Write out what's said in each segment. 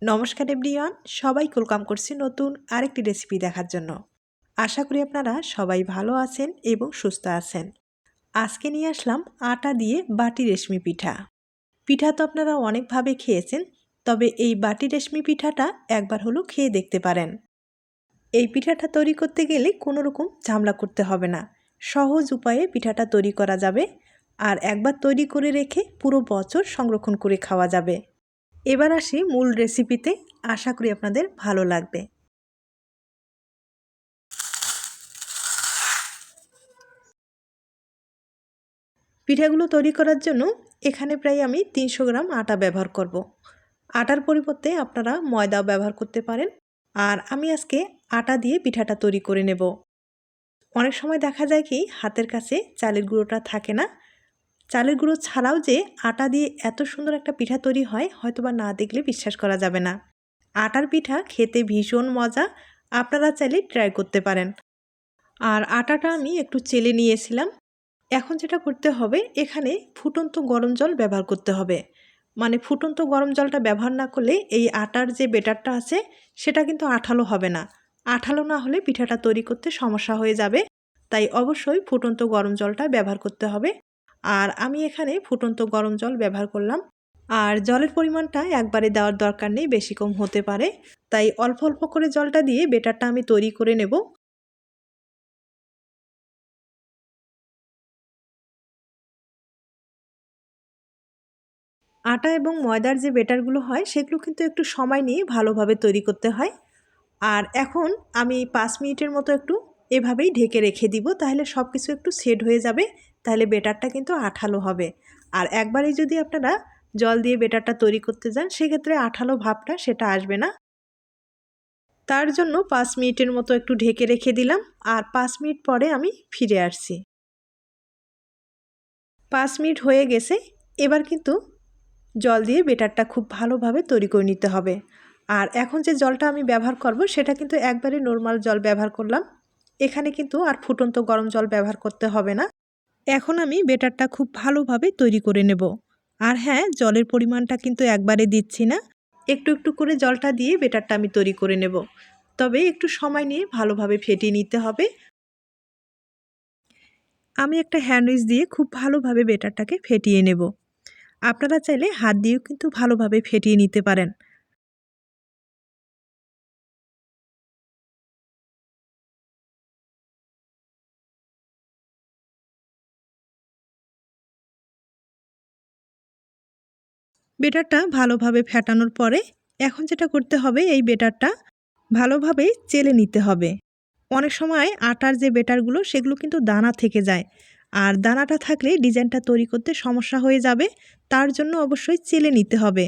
নমস্কার এভরিওয়ান, সবাই ওয়েলকাম করছি নতুন আরেকটি রেসিপি দেখার জন্য। আশা করি আপনারা সবাই ভালো আছেন এবং সুস্থ আছেন। আজকে নিয়ে আসলাম আটা দিয়ে বাটি রেশমি পিঠা। পিঠা তো আপনারা অনেকভাবে খেয়েছেন, তবে এই বাটি রেশমি পিঠাটা একবার হলেও খেয়ে দেখতে পারেন। এই পিঠাটা তৈরি করতে গেলে কোনো রকম ঝামেলা করতে হবে না, সহজ উপায়ে পিঠাটা তৈরি করা যাবে। আর একবার তৈরি করে রেখে পুরো বছর সংরক্ষণ করে খাওয়া যাবে। এবার আসি মূল রেসিপিতে, আশা করি আপনাদের ভালো লাগবে। পিঠাগুলো তৈরি করার জন্য এখানে প্রায় আমি 300 গ্রাম আটা ব্যবহার করব। আটার পরিবর্তে আপনারা ময়দাও ব্যবহার করতে পারেন। আর আমি আজকে আটা দিয়ে পিঠাটা তৈরি করে নেব। অনেক সময় দেখা যায় কি হাতের কাছে চালের গুঁড়োটা থাকে না। চালের গুঁড়ো ছাড়াও যে আটা দিয়ে এত সুন্দর একটা পিঠা তৈরি হয়, হয়তোবা না দেখলে বিশ্বাস করা যাবে না। আটার পিঠা খেতে ভীষণ মজা, আপনারা চাইলে ট্রাই করতে পারেন। আর আটাটা আমি একটু চেলে নিয়েছিলাম। এখন যেটা করতে হবে, এখানে ফুটন্ত গরম জল ব্যবহার করতে হবে। মানে ফুটন্ত গরম জলটা ব্যবহার না করলে এই আটার যে ব্যাটারটা আছে সেটা কিন্তু আঠালো হবে না। আঠালো না হলে পিঠাটা তৈরি করতে সমস্যা হয়ে যাবে। তাই অবশ্যই ফুটন্ত গরম জলটা ব্যবহার করতে হবে। আর আমি এখানে ফুটন্ত গরম জল ব্যবহার করলাম। আর জলের পরিমাণটা একবারে দেওয়ার দরকার নেই, বেশি কম হতে পারে। তাই অল্প অল্প করে জলটা দিয়ে ব্যাটারটা আমি তৈরি করে নেব। আটা এবং ময়দার যে ব্যাটারগুলো হয় সেগুলো কিন্তু একটু সময় নিয়ে ভালোভাবে তৈরি করতে হয়। আর এখন আমি 5 মিনিটের মতো একটু এভাবেই ঢেকে রেখে দিব, তাহলে সব কিছু একটু সেট হয়ে যাবে। তাহলে ব্যাটারটা কিন্তু আঠালো হবে। আর একবারেই যদি আপনারা জল দিয়ে ব্যাটারটা তৈরি করতে যান, সেক্ষেত্রে আঠালো ভাবটা সেটা আসবে না। তার জন্য 5 মিনিটের মতো একটু ঢেকে রেখে দিলাম। আর 5 মিনিট পরে আমি ফিরে আসছি। 5 মিনিট হয়ে গেছে। এবার কিন্তু জল দিয়ে ব্যাটারটা খুব ভালোভাবে তৈরি করে নিতে হবে। আর এখন যে জলটা আমি ব্যবহার করব সেটা কিন্তু একবারে নর্মাল জল ব্যবহার করলাম। এখানে কিন্তু আর ফুটন্ত গরম জল ব্যবহার করতে হবে না। এখন আমি ব্যাটারটা খুব ভালোভাবে তৈরি করে নেব। আর হ্যাঁ, জলের পরিমাণটা কিন্তু একবারে দিচ্ছি না, একটু একটু করে জলটা দিয়ে ব্যাটারটা আমি তৈরি করে নেব। তবে একটু সময় নিয়ে ভালোভাবে ফেটিয়ে নিতে হবে। আমি একটা হ্যান্ড উইচ দিয়ে খুব ভালোভাবে ব্যাটারটাকে ফেটিয়ে নেব। আপনারা চাইলে হাত দিয়েও কিন্তু ভালোভাবে ফেটিয়ে নিতে পারেন। ব্যাটারটা ভালোভাবে ফেটানোর পরে এখন যেটা করতে হবে, এই ব্যাটারটা ভালোভাবে চেলে নিতে হবে। অনেক সময় আটার যে ব্যাটারগুলো সেগুলো কিন্তু দানা থেকে যায়। আর দানাটা থাকলে ডিজাইনটা তৈরি করতে সমস্যা হয়ে যাবে। তার জন্য অবশ্যই চেলে নিতে হবে।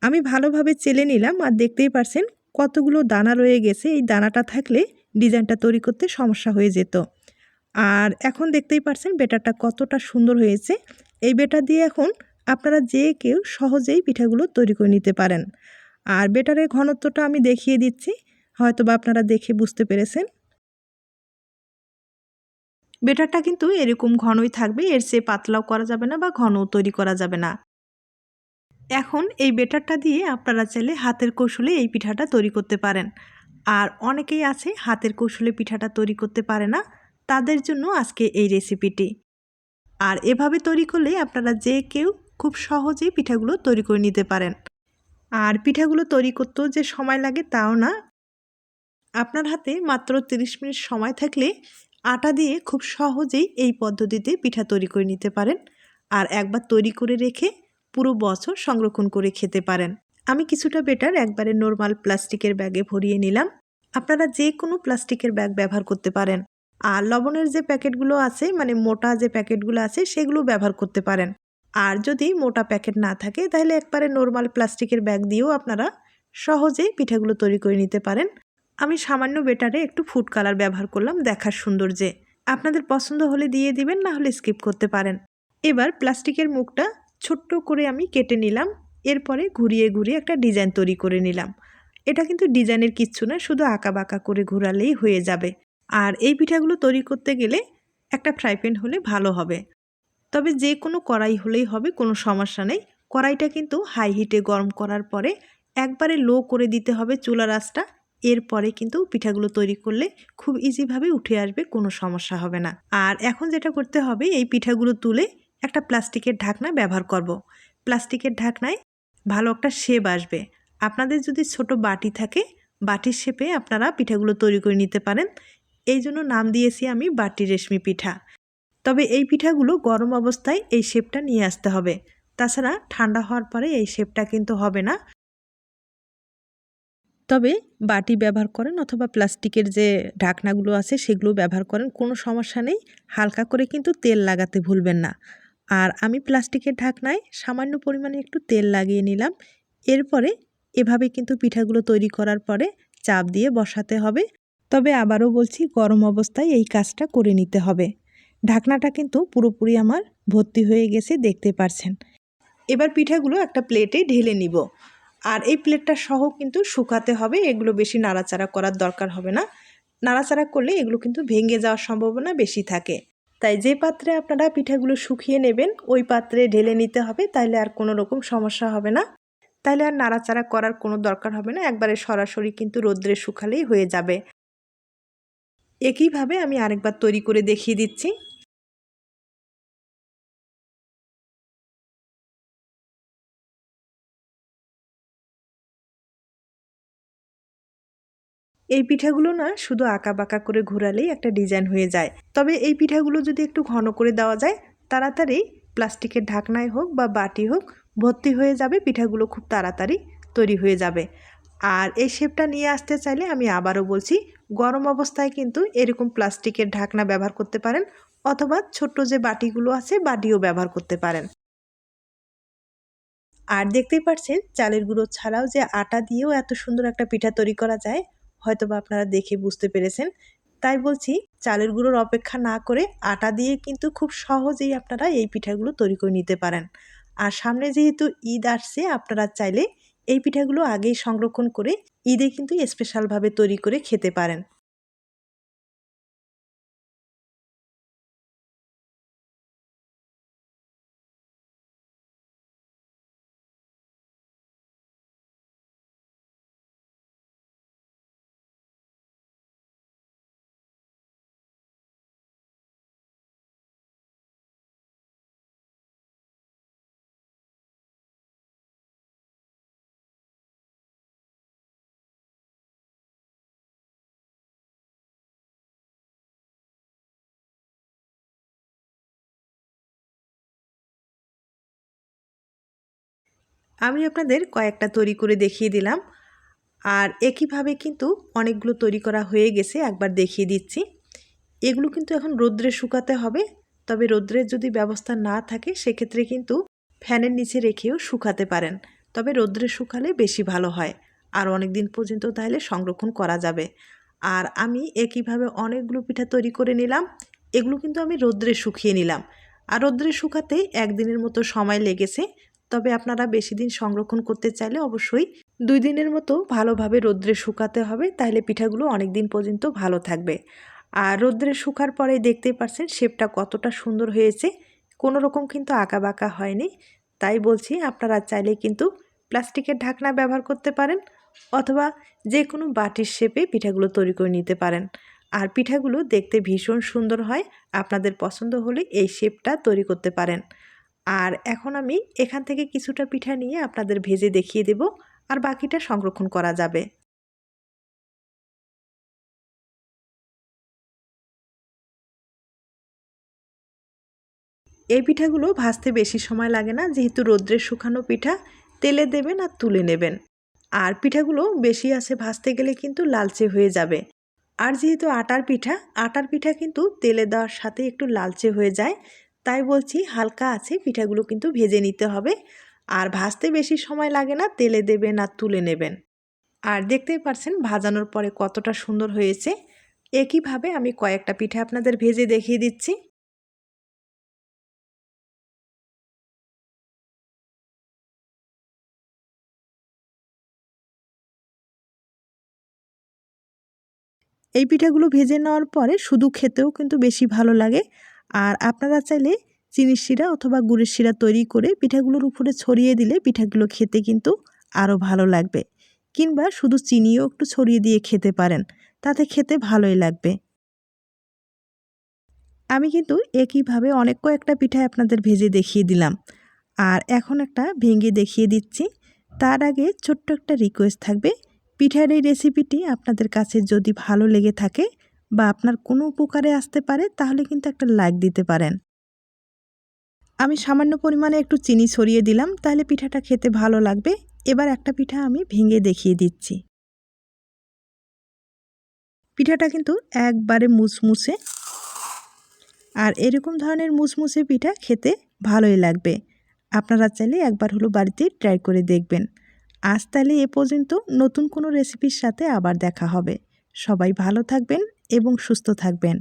আমি ভালোভাবে চেলে নিলাম আর দেখতেই পারছেন কতগুলো দানা রয়ে গেছে। এই দানাটা থাকলে ডিজাইনটা তৈরি করতে সমস্যা হয়ে যেত। আর এখন দেখতেই পারছেন ব্যাটারটা কতটা সুন্দর হয়েছে। এই ব্যাটার দিয়ে এখন আপনারা যে কেউ সহজেই পিঠাগুলো তৈরি করে নিতে পারেন। আর ব্যাটারের ঘনত্বটা আমি দেখিয়ে দিচ্ছি, হয়তোবা আপনারা দেখে বুঝতে পেরেছেন। ব্যাটারটা কিন্তু এরকম ঘনই থাকবে, এর চেয়ে পাতলাও করা যাবে না বা ঘনও তৈরি করা যাবে না। এখন এই ব্যাটারটা দিয়ে আপনারা চাইলে হাতের কৌশলে এই পিঠাটা তৈরি করতে পারেন। আর অনেকেই আছে হাতের কৌশলে পিঠাটা তৈরি করতে পারে না, তাদের জন্য আজকে এই রেসিপিটি। আর এভাবে তৈরি করলে আপনারা যে কেউ খুব সহজেই পিঠাগুলো তৈরি করে নিতে পারেন। আর পিঠাগুলো তৈরি করতেও যে সময় লাগে তাও না, আপনার হাতে মাত্র 30 মিনিট সময় থাকলে আটা দিয়ে খুব সহজেই এই পদ্ধতিতে পিঠা তৈরি করে নিতে পারেন। আর একবার তৈরি করে রেখে পুরো বছর সংরক্ষণ করে খেতে পারেন। আমি কিছুটা ব্যাটার একবারে নর্মাল প্লাস্টিকের ব্যাগে ভরিয়ে নিলাম। আপনারা যে কোনো প্লাস্টিকের ব্যাগ ব্যবহার করতে পারেন। আর লবণের যে প্যাকেটগুলো আছে, মানে মোটা যে প্যাকেটগুলো আছে সেগুলো ব্যবহার করতে পারেন। আর যদি মোটা প্যাকেট না থাকে তাহলে একবারে নর্মাল প্লাস্টিকের ব্যাগ দিয়েও আপনারা সহজেই পিঠাগুলো তৈরি করে নিতে পারেন। আমি সামান্য ব্যাটারে একটু ফুড কালার ব্যবহার করলাম দেখার সৌন্দর্যে। আপনাদের পছন্দ হলে দিয়ে দিবেন, না হলে স্কিপ করতে পারেন। এবার প্লাস্টিকের মুখটা ছোট্ট করে আমি কেটে নিলাম। এরপরে ঘুরিয়ে ঘুরিয়ে একটা ডিজাইন তৈরি করে নিলাম। এটা কিন্তু ডিজাইনের কিচ্ছু না, শুধু আঁকা বাঁকা করে ঘোরালেই হয়ে যাবে। আর এই পিঠাগুলো তৈরি করতে গেলে একটা ফ্রাই প্যান হলে ভালো হবে। তবে যে কোনো কড়াই হলেই হবে, কোনো সমস্যা নেই। কড়াইটা কিন্তু হাই হিটে গরম করার পরে একবারে লো করে দিতে হবে চুলার আঁচটা। এরপরে কিন্তু পিঠাগুলো তৈরি করলে খুব ইজিভাবে উঠে আসবে, কোনো সমস্যা হবে না। আর এখন যেটা করতে হবে, এই পিঠাগুলো তুলে একটা প্লাস্টিকের ঢাকনা ব্যবহার করব। প্লাস্টিকের ঢাকনায় ভালো একটা শেপ আসবে। আপনাদের যদি ছোট বাটি থাকে, বাটির শেপে আপনারা পিঠাগুলো তৈরি করে নিতে পারেন। এই জন্য নাম দিয়েছি আমি বাটি রেশমি পিঠা। তবে এই পিঠাগুলো গরম অবস্থায় এই শেপটা নিয়ে আসতে হবে, তাছাড়া ঠান্ডা হওয়ার পরে এই শেপটা কিন্তু হবে না। তবে বাটি ব্যবহার করেন অথবা প্লাস্টিকের যে ঢাকনাগুলো আছে সেগুলো ব্যবহার করেন, কোনো সমস্যা নেই। হালকা করে কিন্তু তেল লাগাতে ভুলবেন না। আর আমি প্লাস্টিকের ঢাকনায় সামান্য পরিমাণে একটু তেল লাগিয়ে নিলাম। এরপরে এভাবে কিন্তু পিঠাগুলো তৈরি করার পরে চাপ দিয়ে বসাতে হবে। তবে আবারও বলছি, গরম অবস্থায় এই কাজটা করে নিতে হবে। ঢাকনাটা কিন্তু পুরোপুরি আমার ভর্তি হয়ে গেছে, দেখতে পারছেন। এবার পিঠাগুলো একটা প্লেটে ঢেলে নিব। আর এই প্লেটটা সহ কিন্তু শুকাতে হবে, এগুলো বেশি নাড়াচাড়া করার দরকার হবে না। নাড়াচাড়া করলে এগুলো কিন্তু ভেঙে যাওয়ার সম্ভাবনা বেশি থাকে। তাই যে পাত্রে আপনারা পিঠাগুলো শুকিয়ে নেবেন ওই পাত্রে ঢেলে নিতে হবে, তাইলে আর কোনো রকম সমস্যা হবে না। তাইলে আর নাড়াচাড়া করার কোনো দরকার হবে না, একবারে সরাসরি কিন্তু রোদ্রে শুকালেই হয়ে যাবে। একইভাবে আমি আরেকবার তৈরি করে দেখিয়ে দিচ্ছি। এই পিঠাগুলো না শুধু আঁকাবাঁকা করে ঘোরালেই একটা ডিজাইন হয়ে যায়। তবে এই পিঠাগুলো যদি একটু ঘন করে দেওয়া যায়, তাড়াতাড়ি প্লাস্টিকের ঢাকনায় হোক বা বাটি হোক ভর্তি হয়ে যাবে, পিঠাগুলো খুব তাড়াতাড়ি তৈরি হয়ে যাবে। আর এই শেপটা নিয়ে আসতে চাইলে আমি আবারও বলছি, গরম অবস্থায় কিন্তু এরকম প্লাস্টিকের ঢাকনা ব্যবহার করতে পারেন, অথবা ছোট্ট যে বাটিগুলো আছে বাটিও ব্যবহার করতে পারেন। আর দেখতেই পাচ্ছেন চালের গুঁড়ো ছাড়াও যে আটা দিয়েও এত সুন্দর একটা পিঠা তৈরি করা যায়, হয়তোবা আপনারা দেখে বুঝতে পেরেছেন। তাই বলছি, চালের গুঁড়োর অপেক্ষা না করে আটা দিয়ে কিন্তু খুব সহজেই আপনারা এই পিঠাগুলো তৈরি করে নিতে পারেন। আর সামনে যেহেতু ঈদ আসছে, আপনারা চাইলে এই পিঠাগুলো আগেই সংরক্ষণ করে ঈদে কিন্তু স্পেশালভাবে তৈরি করে খেতে পারেন। আমি আপনাদের কয়েকটা তৈরি করে দেখিয়ে দিলাম। আর একইভাবে কিন্তু অনেকগুলো তৈরি করা হয়ে গেছে, একবার দেখিয়ে দিচ্ছি। এগুলো কিন্তু এখন রোদ্রে শুকাতে হবে। তবে রোদ্রের যদি ব্যবস্থা না থাকে সেক্ষেত্রে কিন্তু ফ্যানের নিচে রেখেও শুকাতে পারেন। তবে রোদ্রে শুকালে বেশি ভালো হয়, আর অনেক দিন পর্যন্ত তাহলে সংরক্ষণ করা যাবে। আর আমি একইভাবে অনেকগুলো পিঠা তৈরি করে নিলাম। এগুলো কিন্তু আমি রোদ্রে শুকিয়ে নিলাম। আর রোদ্রে শুকাতে একদিনের মতো সময় লেগেছে। তবে আপনারা বেশি দিন সংরক্ষণ করতে চাইলে অবশ্যই 2 দিনের মতো ভালোভাবে রোদ্রে শুকাতে হবে, তাহলে পিঠাগুলো অনেক দিন পর্যন্ত ভালো থাকবে। আর রোদ্রে শুকার পরে দেখতেই পাচ্ছেন শেপটা কতটা সুন্দর হয়েছে, কোনো রকম কিন্তু আঁকাবাঁকা হয়নি। তাই বলছি, আপনারা চাইলে কিন্তু প্লাস্টিকের ঢাকনা ব্যবহার করতে পারেন, অথবা যে কোনো বাটির শেপে পিঠাগুলো তৈরি করে নিতে পারেন। আর পিঠাগুলো দেখতে ভীষণ সুন্দর হয়, আপনাদের পছন্দ হলে এই শেপটা তৈরি করতে পারেন। আর এখন আমি এখান থেকে কিছুটা পিঠা নিয়ে আপনাদের ভেজে দেখিয়ে দেব, আর বাকিটা সংরক্ষণ করা যাবে। এই পিঠাগুলো ভাজতে বেশি সময় লাগে না, যেহেতু রোদ্রে শুকানো পিঠা। তেলে দেবেন আর তুলে নেবেন। আর পিঠাগুলো বেশি আছে ভাজতে গেলে কিন্তু লালচে হয়ে যাবে। আর যেহেতু আটার পিঠা, আটার পিঠা কিন্তু তেলে দেওয়ার সাথে একটু লালচে হয়ে যায়। তাই বলছি, হালকা আছে পিঠাগুলো কিন্তু ভেজে নিতে হবে। আর ভাজতে বেশি সময় লাগে না, তেলে দেবেন আর তুলে নেবেন। আর দেখতেই পারছেন ভাজানোর পরে কতটা সুন্দর হয়েছে। একইভাবে আমি কয়েকটা পিঠা আপনাদের ভেজে দেখিয়ে দিচ্ছি। এই পিঠাগুলো ভেজে নেওয়ার পরে শুধু খেতেও কিন্তু বেশি ভালো লাগে। আর আপনারা চাইলে চিনির শিরা অথবা গুড়ের শিরা তৈরি করে পিঠাগুলোর উপরে ছড়িয়ে দিলে পিঠাগুলো খেতে কিন্তু আরও ভালো লাগবে। কিংবা শুধু চিনিও একটু ছড়িয়ে দিয়ে খেতে পারেন, তাতে খেতে ভালোই লাগবে। আমি কিন্তু একইভাবে অনেক কয়েকটা পিঠা আপনাদের ভেজে দেখিয়ে দিলাম। আর এখন একটা ভেঙে দেখিয়ে দিচ্ছি। তার আগে ছোট্ট একটা রিকোয়েস্ট থাকবে, পিঠার এই রেসিপিটি আপনাদের কাছে যদি ভালো লেগে থাকে বা আপনার কোনো উপকারে আসতে পারে তাহলে কিন্তু একটা লাইক দিতে পারেন। আমি সামান্য পরিমাণে একটু চিনি ছড়িয়ে দিলাম, তাহলে পিঠাটা খেতে ভালো লাগবে। এবার একটা পিঠা আমি ভেঙে দেখিয়ে দিচ্ছি। পিঠাটা কিন্তু একবারে মুচমুচে, আর এরকম ধরনের মুচমুচে পিঠা খেতে ভালোই লাগবে। আপনারা চাইলে একবার হলো বাড়িতে ট্রাই করে দেখবেন। আজ তাহলে এ পর্যন্ত, নতুন কোনো রেসিপির সাথে আবার দেখা হবে। সবাই ভালো থাকবেন এবং সুস্থ থাকবেন।